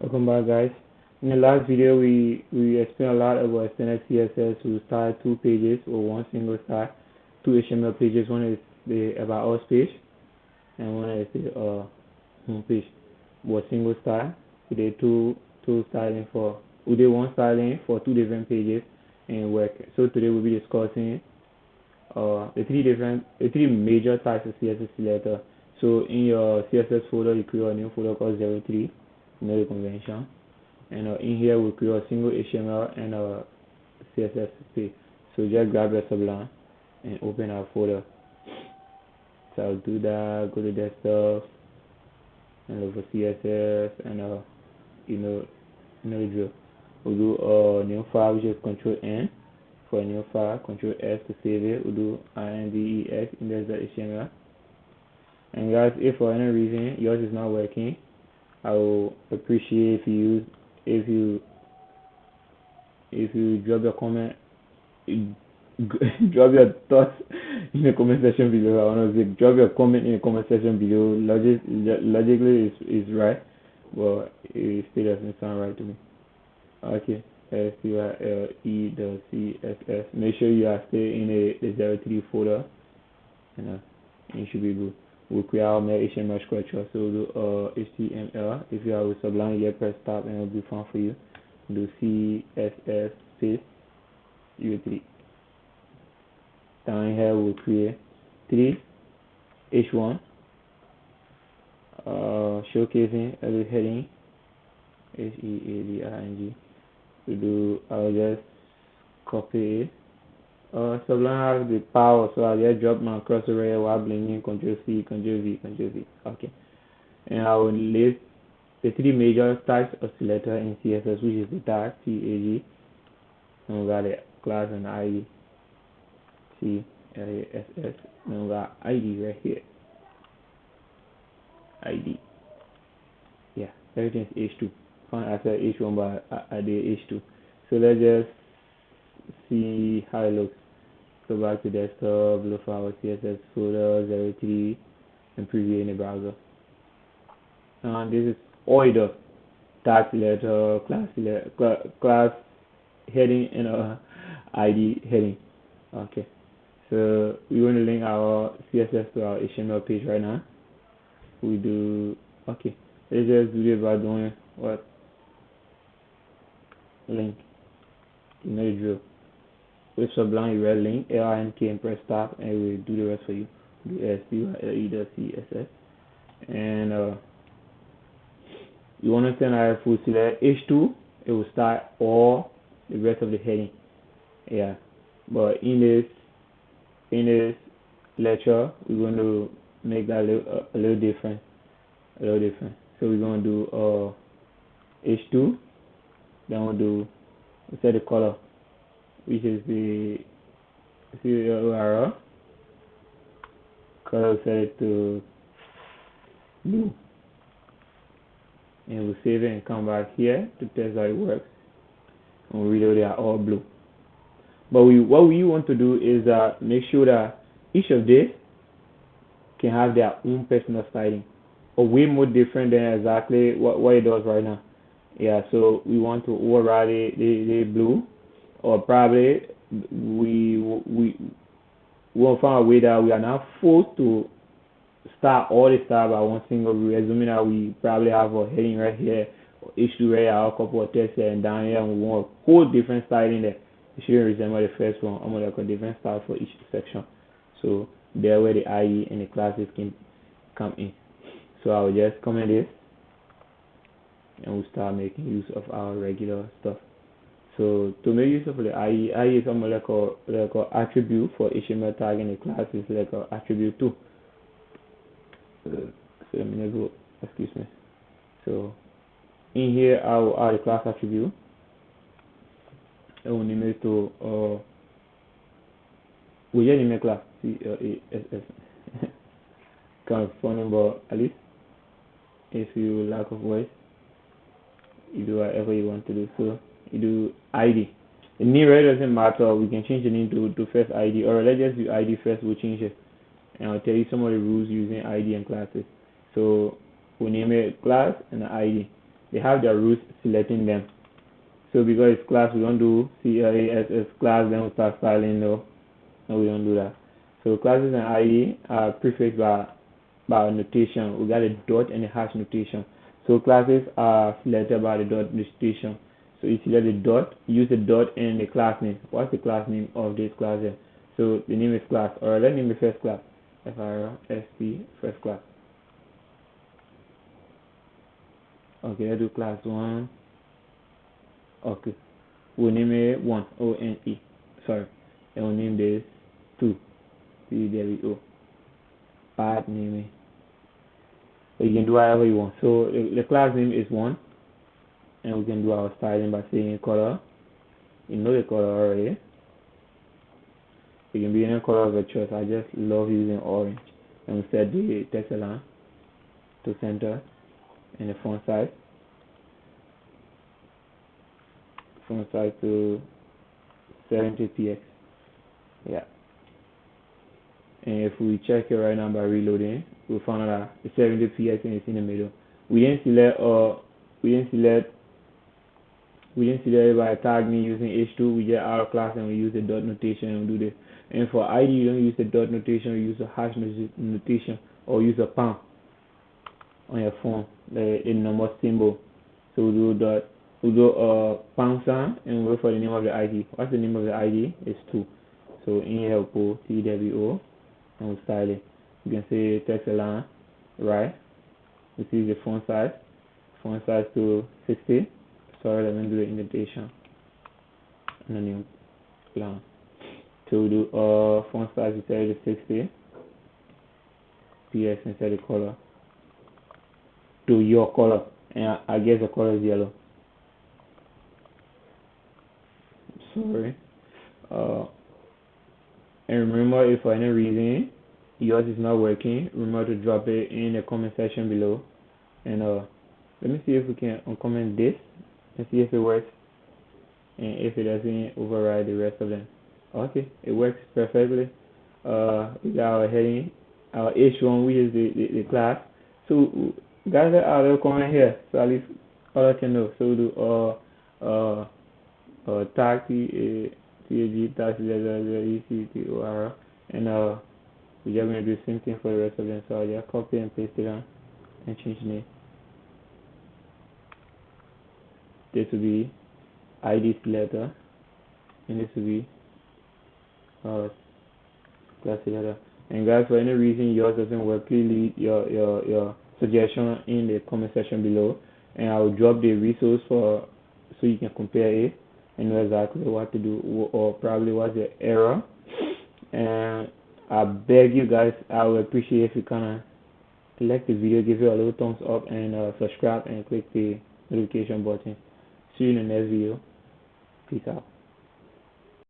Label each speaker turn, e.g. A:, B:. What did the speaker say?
A: Welcome back, guys. In the last video, we explained a lot about extended CSS. We started two pages or one single style, two HTML pages. One is the about us page, and one is the home page. Was single style. We did two styling for we did one styling for two different pages and work. So today we'll be discussing the three major types of CSS selector. So in your CSS folder, you create a new folder called 03, the convention, and in here we create a single HTML and a CSS page. So just grab your Sublime and open our folder. So I'll do that. Go to desktop and look for CSS and you know the drill. We'll do a new file, which is Control N for a new file, Control S to save it. We'll do index index.html. And guys, if for any reason yours is not working, I will appreciate if you drop your comment, drop your thoughts in the comment section below. I want to say drop your comment in the comment section below. Logically is right, but it still doesn't sound right to me. Okay, STYLE.CSS. Make sure you are stay in the 03 folder, and it should be good. We'll create our HTML structure. So we'll do HTML. If you have a Sublime, you press tab and it'll be found for you. Do CSS space U3. Down here we'll create 3 H1 showcasing every heading HEADING. I'll just copy it. Sublime has the power, so I'll just drop my cursor here while blinking. Control C, Control V, Control V. Okay. And I will list the three major types of selector in CSS, which is the tag, TAG, and we got the class and ID, CLASS, and we got ID right here. ID. Yeah, everything is H2. I said H1, but I did H2. So let's just see how it looks. Go back to desktop, look for our CSS folder 03 and preview in the browser. And this is all it does: tag selector, class heading, and ID heading. Okay, so we want to link our CSS to our HTML page right now. We do okay. Let's just do it by doing what? Link. You know the drill. With Sublime, you write link, LINK, and press tab, and it will do the rest for you. Do STYLE.CSS. And you want to send our full select H2, it will start all the rest of the heading. Yeah. But in this lecture, we're going to make that a little different. So we're going to do H2, then we'll do set the color, which is the URL. Color, set it to blue, and we'll save it and come back here to test how it works. And we'll reload it all blue. But what we want to do is make sure that each of these can have their own personal styling, or way more different than exactly what it does right now. Yeah, so we want to override the blue, or probably we will find a way that we are not forced to start all the stuff by one single rule. Assuming that we probably have a heading right here, or H2 right here, a couple of text here, and down here, and we want a whole different styling there. It shouldn't resemble the first one. I'm going to like a different style for each section. So there where the IE and the classes can come in. So I'll just comment this, and we'll start making use of our regular stuff. So to make use of the IE is something like a attribute for HTML tag, and the class is like an attribute too. So let me go, excuse me. So in here I will add a class attribute. I will name it to we just name a class CLASS. Kind of funny, but at least if you lack of voice, you do whatever you want to do. So you do ID. The name really doesn't matter. We can change the name to first ID, or let's just do ID first. We'll change it, and I'll tell you some of the rules using ID and classes. So we name it class and ID. they have their rules selecting them. So because it's class, we don't do CLASS class, then we start styling. No, we don't do that. So classes and ID are prefixed by notation. We got a dot and a hash notation. So classes are selected by the dot notation. So you select the dot, use the dot and the class name. What's the class name of this class here? So the name is class, or let's name the first class. FRSP, first class. Okay, let's do class 1. Okay, we'll name it 1, O-N-E. Sorry, and we'll name this 2, C-W-O. Path name it. So you can do whatever you want. So the class name is 1, and we can do our styling by saying color. You know the color already. It can be any color of your choice. I just love using orange. And we set the text align to center and the font size. Font size to 70 px. Yeah. And if we check it right now by reloading, we'll find out that the 70 px is in the middle. We didn't select by tag me using h2. We get our class and we use the dot notation and we do this. And for ID, you don't use the dot notation, you use a hash notation or use a pound on your phone, the number symbol. So we'll do pound sign and we'll wait for the name of the ID. What's the name of the ID? It's 2. So in here we'll put TWO and we'll style it. You can say text align, right? This is the font size to 60. Sorry, let me do the indentation and the new plan. So we do font size instead of 60 px instead of color to your color, and I guess the color is yellow. Sorry. And remember, if for any reason yours is not working, remember to drop it in the comment section below. And let me see if we can uncomment this and see if it works, and if it doesn't override the rest of them. Okay, it works perfectly. We got our heading, our H1, which is the class. So guys, I'll comment here, so at least others can know. So we do tag TAG tag ECTOR, and we're just gonna do the same thing for the rest of them. So I'll just copy and paste it on and change the name. This will be ID selector, and this will be class selector. And guys, for any reason yours doesn't work, please leave your suggestion in the comment section below, and I will drop the resource so you can compare it and know exactly what to do, or probably what's the error. And I beg you guys, I would appreciate if you kind of like the video, give it a little thumbs up, and subscribe and click the notification button. See you in the next video. Peace out.